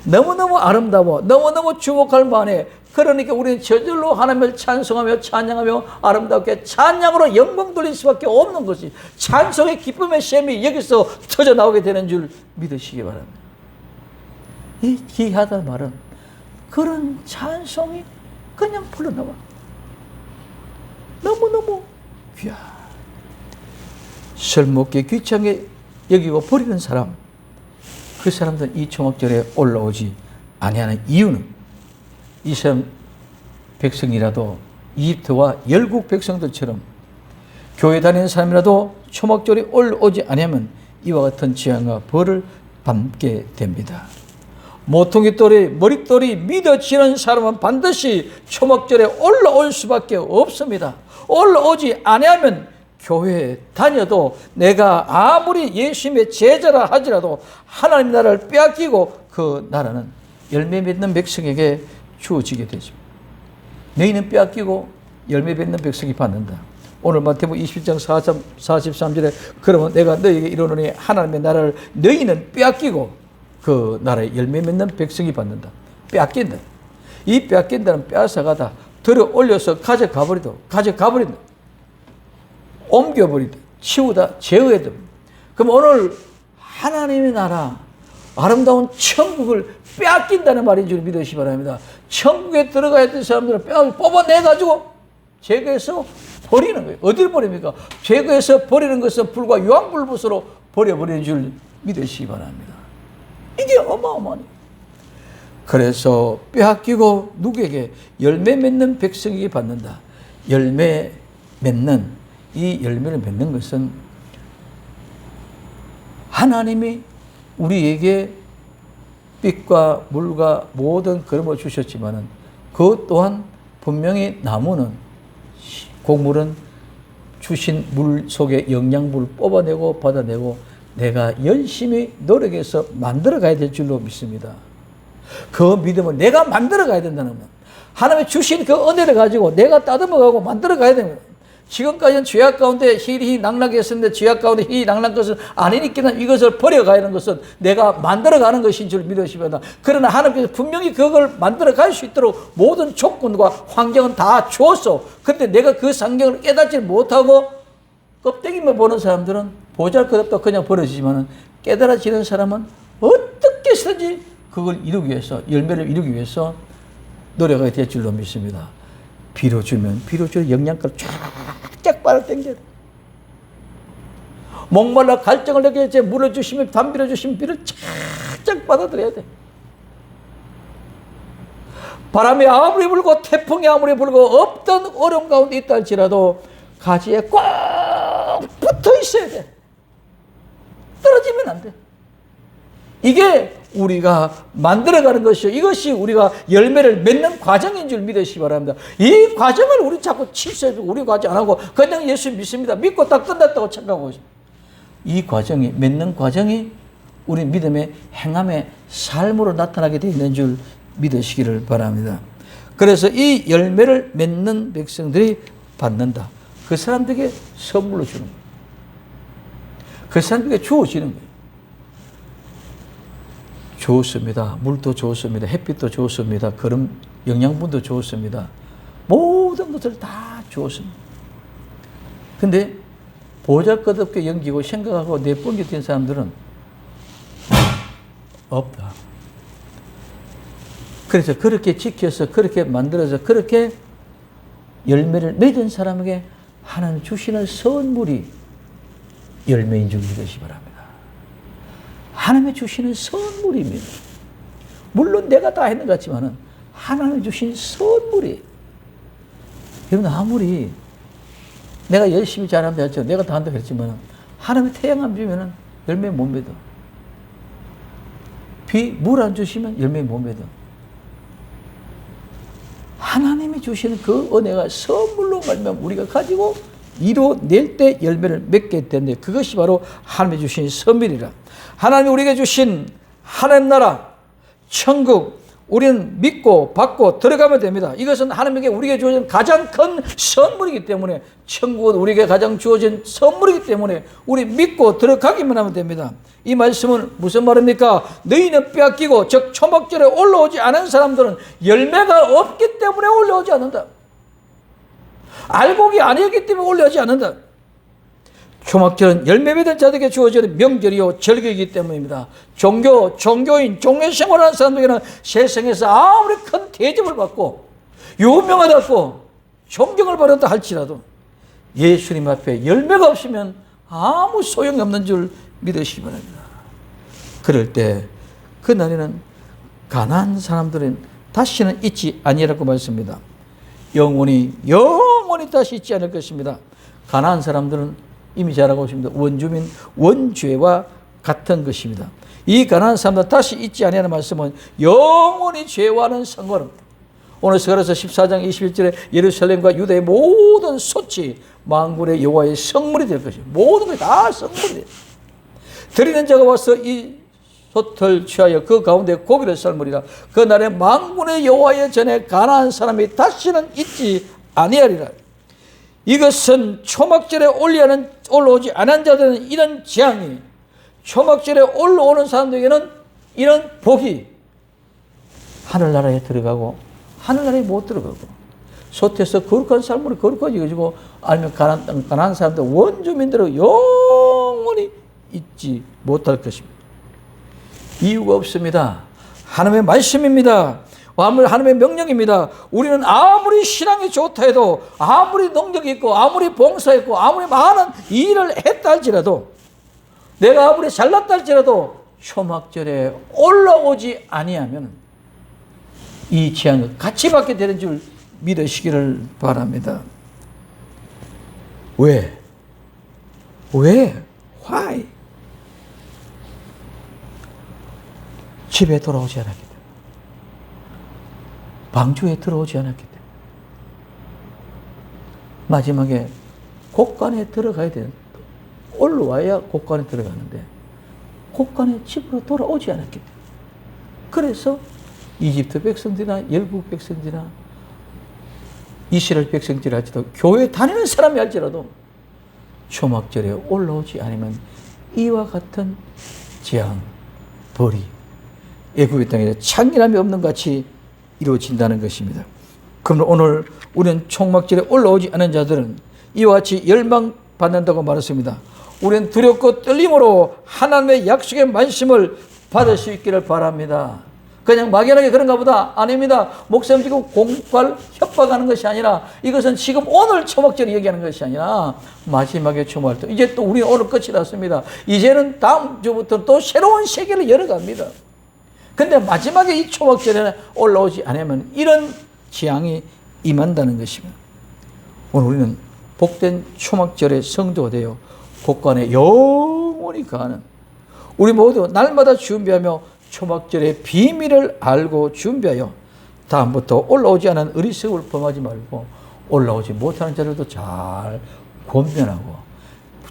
너무너무 아름다워, 너무너무 주목할 만해. 그러니까 우리는 저절로 하나님을 찬송하며 찬양하며 아름답게 찬양으로 영광 돌릴 수밖에 없는 것이, 찬송의 기쁨의 샘이 여기서 터져 나오게 되는 줄 믿으시기 바랍니다. 이 귀하다는 말은 그런 찬송이 그냥 불러나와. 너무너무 귀하. 설먹게 귀찮게 여기고 버리는 사람, 그 사람들은 이 초막절에 올라오지 아니하는 이유는 이스라엘 백성이라도 이집트와 열국 백성들처럼 교회 다니는 사람이라도 초막절에 올라오지 아니하면 이와 같은 재앙과 벌을 받게 됩니다. 모퉁이 돌이, 머릿돌이 믿어지는 사람은 반드시 초막절에 올라올 수밖에 없습니다. 올라오지 아니하면 교회에 다녀도 내가 아무리 예수님의 제자라 하지라도 하나님 나라를 빼앗기고 그 나라는 열매 맺는 백성에게 주어지게 되죠. 너희는 빼앗기고 열매 맺는 백성이 받는다. 오늘 마태복음 21장 43절에 그러면 내가 너희에게 이르노니 하나님의 나라를 너희는 빼앗기고 그 나라의 열매 맺는 백성이 받는다. 빼앗긴다. 이 빼앗긴다는 빼앗아가다, 들어 올려서 가져가버린다. 옮겨버리다, 치우다, 제어해다. 그럼 오늘 하나님의 나라, 아름다운 천국을 빼앗긴다는 말인 줄 믿으시기 바랍니다. 천국에 들어가야 될 사람들을 뽑아내가지고 제거해서 버리는 거예요. 어디를 버립니까? 제거해서 버리는 것은 불과 유황불붓으로 버려버리는 줄 믿으시기 바랍니다. 이게 어마어마해요. 그래서 빼앗기고 누구에게? 열매 맺는 백성에게 받는다. 열매 맺는, 이 열매를 맺는 것은 하나님이 우리에게 빛과 물과 모든 그름을 주셨지만 그것 또한 분명히 나무는, 곡물은 주신 물 속에 영양분을 뽑아내고 받아내고 내가 열심히 노력해서 만들어 가야 될 줄로 믿습니다. 그 믿음은 내가 만들어 가야 된다는 것. 하나님이 주신 그 은혜를 가지고 내가 따듬어가고 만들어가야 됩니다. 지금까지는 죄악 가운데 희희낙락했었는데 죄악 가운데 희희낙락 것은 아니니까 이것을 버려가야 하는 것은 내가 만들어가는 것인 줄 믿으시면, 그러나 하나님께서 분명히 그걸 만들어갈 수 있도록 모든 조건과 환경은 다 주었어. 그런데 내가 그 상경을 깨닫지 못하고 껍데기만 보는 사람들은 보잘것없다 그냥 버려지지만, 깨달아지는 사람은 어떻게 해서든지 그걸 이루기 위해서, 열매를 이루기 위해서 노력하게 될 줄로 믿습니다. 비료 주면 비료 주는 영양가를 쫙쫙 빨아당겨야 돼. 목말라 갈증을 느껴 물을 주시면, 담비를 주시면 비를 쫙쫙 받아들여야 돼. 바람이 아무리 불고 태풍이 아무리 불고 없던 어려움 가운데 있다 할지라도 가지에 꽉 붙어 있어야 돼. 떨어지면 안 돼. 이게 우리가 만들어가는 것이요, 이것이 우리가 열매를 맺는 과정인 줄 믿으시기 바랍니다. 이 과정을 우리 자꾸 치세도 우리가 하지 않고 그냥 예수 믿습니다. 믿고 딱 끝났다고 착각하고 있습니다. 이 과정이, 맺는 과정이 우리 믿음의 행함의 삶으로 나타나게 되어 있는 줄 믿으시기를 바랍니다. 그래서 이 열매를 맺는 백성들이 받는다. 그 사람들에게 선물로 주는 거예요. 그 사람들에게 주어지는 거예요. 좋습니다. 물도 좋습니다. 햇빛도 좋습니다. 그런 영양분도 좋습니다. 모든 것을 다 좋습니다. 근데 보잘것없게 연기고 생각하고 내뿜게 된 사람들은 없다. 그래서 그렇게 지켜서, 그렇게 만들어서, 그렇게 열매를 맺은 사람에게 하나님 주시는 선물이 열매인 줄 믿으시기 바랍니다. 하나님이 주시는 선물입니다. 물론 내가 다 했는 것 같지만 하나님이 주신 선물이. 여러분, 아무리 내가 열심히 잘한다 했죠, 내가 다 한다고 했지만 하나님이 태양 안 주면 열매 못 맺어. 물 안 주시면 열매 못 맺어. 하나님이 주시는 그 은혜가 선물로 말면 우리가 가지고 이뤄낼 때 열매를 맺게 되는데, 그것이 바로 하나님이 주신 선물이라. 하나님이 우리에게 주신 하나님 나라, 천국, 우리는 믿고 받고 들어가면 됩니다. 이것은 하나님에게 우리에게 주어진 가장 큰 선물이기 때문에, 천국은 우리에게 가장 주어진 선물이기 때문에 우리 믿고 들어가기만 하면 됩니다. 이 말씀은 무슨 말입니까? 너희는 빼앗기고, 즉 초막절에 올라오지 않은 사람들은 열매가 없기 때문에 올라오지 않는다. 알곡이 아니었기 때문에 올라오지 않는다. 초막절은 열매 맺은 자들에게 주어지는 명절이요 절기이기 때문입니다. 종교인, 종교 생활하는 사람들에게는 세상에서 아무리 큰 대접을 받고 유명하다고 존경을 받았다 할지라도 예수님 앞에 열매가 없으면 아무 소용이 없는 줄 믿으시기 바랍니다. 그럴 때 그날에는 가난한 사람들은 다시는 있지 아니라고 말씀합니다. 영원히 다시 있지 않을 것입니다. 가난한 사람들은 이미 잘 알고 있습니다. 원주민, 원죄와 같은 것입니다. 이 가난한 사람들 다시 있지 아니하는 말씀은 영원히 죄와는 상관없다. 오늘 스가랴서 14장 21절에 예루살렘과 유다의 모든 솥이 만군의 여호와의 성물이 될 것입니다. 모든 것이 다 성물이 돼요. 드리는 자가 와서 이 솥을 취하여 그 가운데 고기를 삶으리라. 그날에 만군의 여호와의 전에 가난한 사람이 다시는 있지 아니하리라. 이것은 초막절에 올라오지 않은 자들은 이런 재앙이, 초막절에 올라오는 사람들에게는 이런 복이, 하늘나라에 들어가고 하늘나라에 못 들어가고, 솥에서 거룩한 삶으로 거룩해지고, 아니면 가난한 사람들, 원주민들은 영원히 잊지 못할 것입니다. 이유가 없습니다. 하나님의 말씀입니다. 하나님의 명령입니다. 우리는 아무리 신앙이 좋다 해도, 아무리 능력이 있고, 아무리 봉사했고, 아무리 많은 일을 했다 할지라도, 내가 아무리 잘났다 할지라도 초막절에 올라오지 아니하면 이 재앙을 같이 받게 되는 줄 믿으시기를 바랍니다. 왜? Why? 집에 돌아오지 않았기 때문에, 방주에 들어오지 않았기 때문에, 마지막에 곳간에 들어가야 되는, 올라와야 곳간에 들어가는데 곳간에 집으로 돌아오지 않았기 때문에, 그래서 이집트 백성들이나 열국 백성들이나 이스라엘 백성들이 할지라도 교회 다니는 사람이 할지라도 초막절에 올라오지 않으면 이와 같은 재앙, 벌이 애굽의 땅에 창렬함이 없는 같이 이루어진다는 것입니다. 그럼 오늘 우리는 초막절에 올라오지 않은 자들은 이와 같이 열망받는다고 말했습니다. 우리는 두렵고 떨림으로 하나님의 약속의 말씀을 받을 수 있기를 바랍니다. 그냥 막연하게 그런가 보다. 아닙니다. 목사님 지금 공갈 협박하는 것이 아니라 이것은 지금 오늘 초막절을 얘기하는 것이 아니라 마지막에 초막할 때 이제 또 우리는 오늘 끝이 났습니다. 이제는 다음 주부터 또 새로운 세계를 열어갑니다. 근데 마지막에 이 초막절에 올라오지 않으면 이런 재앙이 임한다는 것입니다. 오늘 우리는 복된 초막절의 성도가 되어 곳간에 영원히 가는 우리 모두 날마다 준비하며 초막절의 비밀을 알고 준비하여 다음부터 올라오지 않은 어리석음을 범하지 말고 올라오지 못하는 자들도 잘 권면하고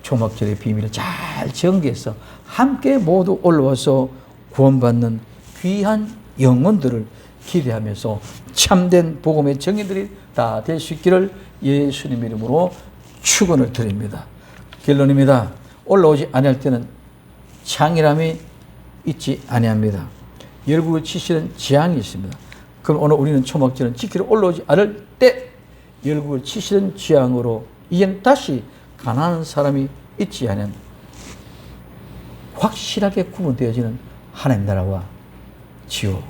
초막절의 비밀을 잘 전개해서 함께 모두 올라와서 구원받는 귀한 영혼들을 기대하면서 참된 복음의 정의들이 다 될 수 있기를 예수님 이름으로 축원을 드립니다. 결론입니다. 올라오지 아니할 때는 창렬함이 있지 아니합니다. 열국을 치시는 재앙이 있습니다. 그럼 오늘 우리는 초막절은 지키러 올라오지 않을 때 열국을 치시는 재앙으로 이제는 다시 가난한 사람이 있지 않은 확실하게 구분되어지는 하나님 나라와 지옥,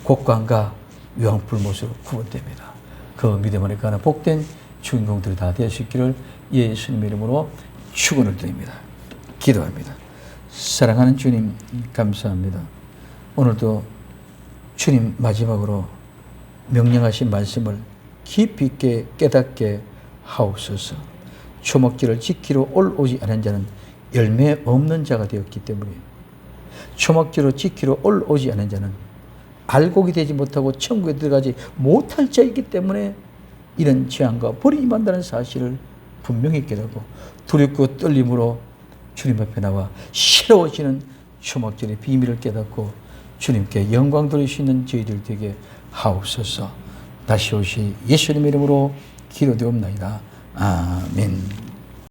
곡간과 유황불못으로 구분됩니다. 그 믿음 안에 가는 복된 주인공들이 다 될 수 있기를 예수님 이름으로 축원을 드립니다. 기도합니다. 사랑하는 주님 감사합니다. 오늘도 주님 마지막으로 명령하신 말씀을 깊이 있게 깨닫게 하옵소서. 초막절을 지키러 올오지 않은 자는 열매 없는 자가 되었기 때문에 초막절을 지키러 올오지 않은 자는 알곡이 되지 못하고 천국에 들어가지 못할 자이기 때문에 이런 재앙과 벌이 임한다는 사실을 분명히 깨닫고 두렵고 떨림으로 주님 앞에 나와 새로워지는 초막절의 비밀을 깨닫고 주님께 영광 돌릴 수 있는 저희들 되게 하옵소서. 다시 오시 예수님 이름으로 기도되옵나이다. 아멘.